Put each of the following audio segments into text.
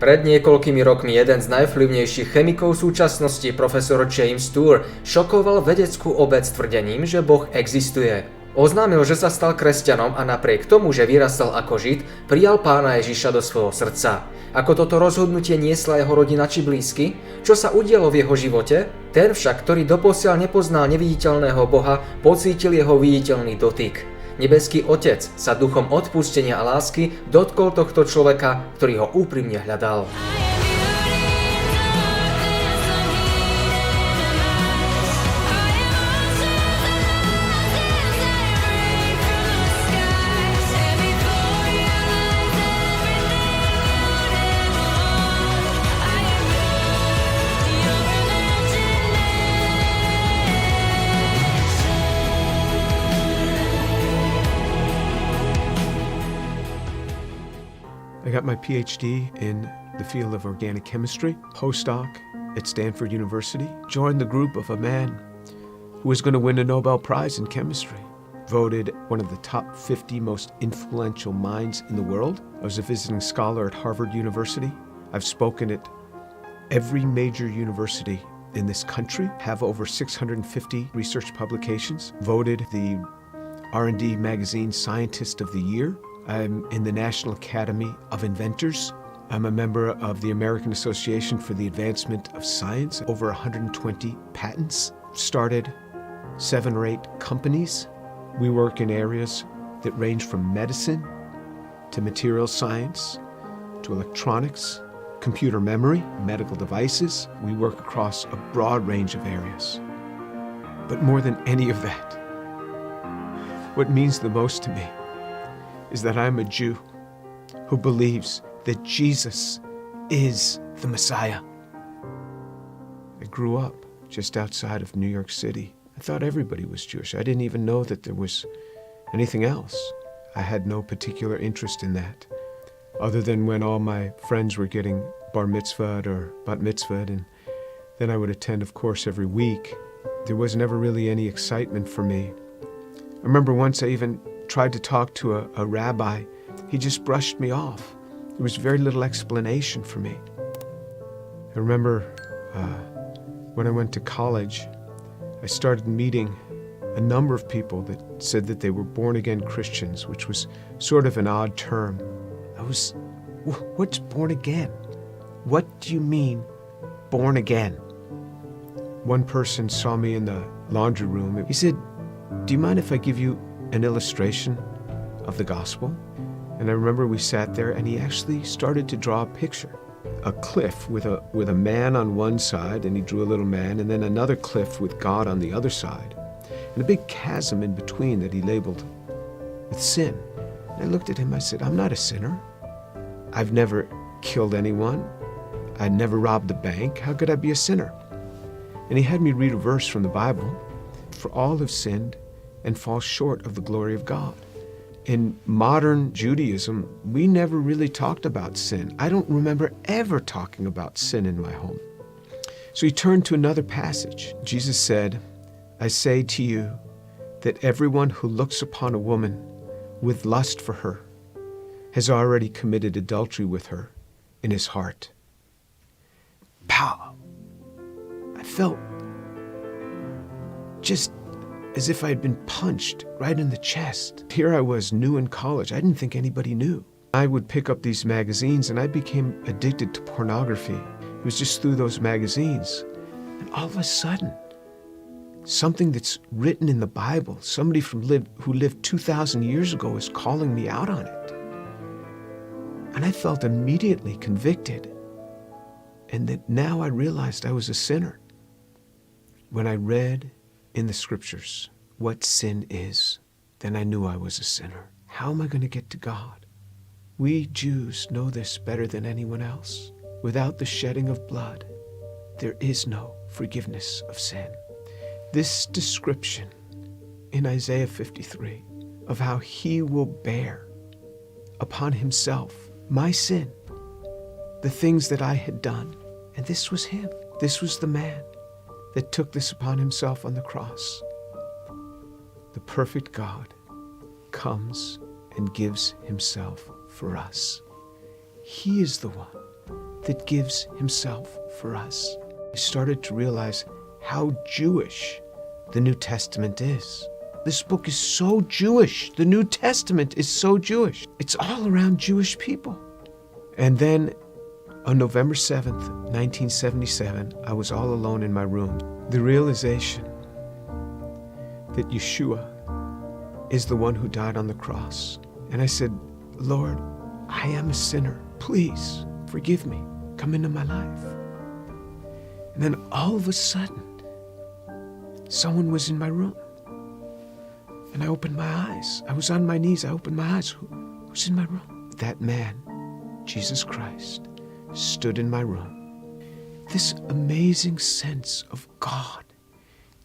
Pred niekoľkými rokmi jeden z najvplyvnejších chemikov súčasnosti, profesor James šokoval vedeckú obec tvrdením, že Boh existuje. Oznámil, že sa stal kresťanom a napriek tomu, že vyrastal ako Žid, prijal Pána Ježiša do svojho srdca. Ako toto rozhodnutie niesla jeho rodina či blízky? Čo sa udialo v jeho živote? Ten však, ktorý doposiaľ nepoznal neviditeľného Boha, pocítil jeho viditeľný dotyk. Nebeský Otec sa duchom odpustenia a lásky dotkol tohto človeka, ktorý ho úprimne hľadal. I got my PhD in the field of organic chemistry, postdoc at Stanford University, joined the group of a man who was going to win a Nobel Prize in chemistry, voted one of the top 50 most influential minds in the world. I was a visiting scholar at Harvard University. I've spoken at every major university in this country, have over 650 research publications, voted the R&D magazine Scientist of the Year. I'm in the National Academy of Inventors. I'm a member of the American Association for the Advancement of Science, over 120 patents, started 7 or 8 companies. We work in areas that range from medicine to material science to electronics, computer memory, medical devices. We work across a broad range of areas. But more than any of that, what means the most to me is that I'm a Jew who believes that Jesus is the Messiah. I grew up just outside of New York City. I thought everybody was Jewish. I didn't even know that there was anything else. I had no particular interest in that, other than when all my friends were getting bar mitzvahed or bat mitzvahed, and then I would attend, of course, every week. There was never really any excitement for me. I remember once I even tried to talk to a rabbi. He just brushed me off. There was very little explanation for me. I remember when I went to college, I started meeting a number of people that said that they were born-again Christians, which was sort of an odd term. What's born again? What do you mean, born again? One person saw me in the laundry room. He said, "Do you mind if I give you an illustration of the gospel?" And I remember we sat there and he actually started to draw a picture. A cliff with a man on one side, and he drew a little man, and then another cliff with God on the other side, and a big chasm in between that he labeled with sin. And I looked at him, I said, "I'm not a sinner. I've never killed anyone. I never robbed a bank. How could I be a sinner?" And he had me read a verse from the Bible. "For all have sinned and fall short of the glory of God." In modern Judaism, we never really talked about sin. I don't remember ever talking about sin in my home. So he turned to another passage. Jesus said, "I say to you that everyone who looks upon a woman with lust for her has already committed adultery with her in his heart." Pow! I felt just as if I had been punched right in the chest. Here I was, new in college. I didn't think anybody knew. I would pick up these magazines and I became addicted to pornography. It was just through those magazines. And all of a sudden, something that's written in the Bible, somebody who lived 2,000 years ago is calling me out on it. And I felt immediately convicted. And that now I realized I was a sinner. When I read in the scriptures what sin is, then I knew I was a sinner. How am I going to get to God? We Jews know this better than anyone else. Without the shedding of blood, there is no forgiveness of sin. This description in Isaiah 53 of how he will bear upon himself my sin, the things that I had done, and this was him. This was the man that took this upon himself on the cross. The perfect God comes and gives himself for us. He is the one that gives himself for us. I started to realize how Jewish the New Testament is. This book is so Jewish. The New Testament is so Jewish. It's all around Jewish people. And then on November 7th, 1977, I was all alone in my room. The realization that Yeshua is the one who died on the cross. And I said, Lord, I am a sinner. Please forgive me. Come into my life. And then all of a sudden, someone was in my room. And I opened my eyes. I was on my knees. I opened my eyes. Who's in my room? That man, Jesus Christ, stood in my room. This amazing sense of God.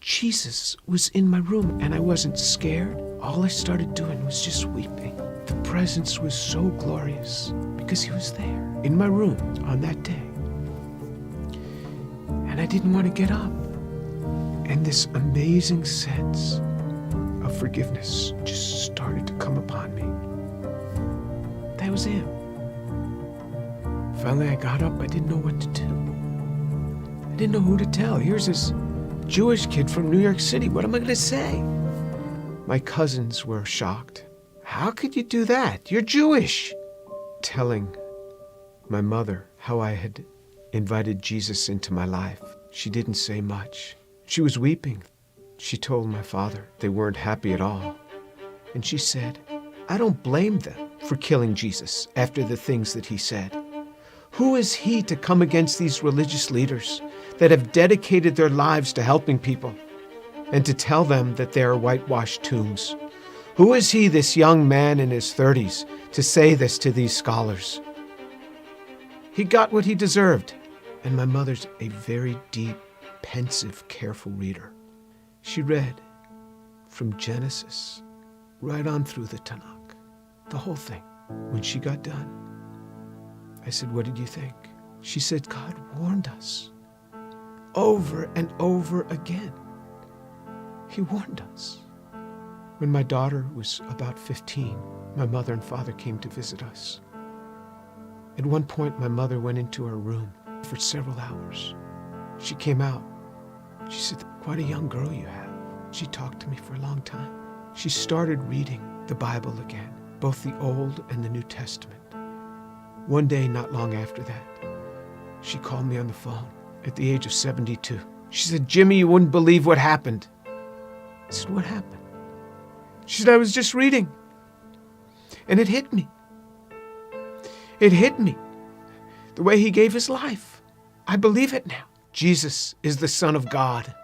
Jesus was in my room, and I wasn't scared. All I started doing was just weeping. The presence was so glorious because he was there in my room on that day. And I didn't want to get up. And this amazing sense of forgiveness just started to come upon me. That was him. Finally, I got up. I didn't know what to do. I didn't know who to tell. Here's this Jewish kid from New York City. What am I going to say? My cousins were shocked. How could you do that? You're Jewish. Telling my mother how I had invited Jesus into my life. She didn't say much. She was weeping. She told my father they weren't happy at all. And she said, I don't blame them for killing Jesus after the things that he said. Who is he to come against these religious leaders that have dedicated their lives to helping people and to tell them that they are whitewashed tombs? Who is he, this young man in his 30s, to say this to these scholars? He got what he deserved. And my mother's a very deep, pensive, careful reader. She read from Genesis right on through the Tanakh, the whole thing. When she got done, I said, what did you think? She said, God warned us over and over again. He warned us. When my daughter was about 15, my mother and father came to visit us. At one point, my mother went into her room for several hours. She came out. She said, quite a young girl you have. She talked to me for a long time. She started reading the Bible again, both the Old and the New Testament. One day, not long after that, she called me on the phone at the age of 72. She said, Jimmy, you wouldn't believe what happened. I said, what happened? She said, I was just reading. And it hit me. It hit me. The way he gave his life. I believe it now. Jesus is the Son of God.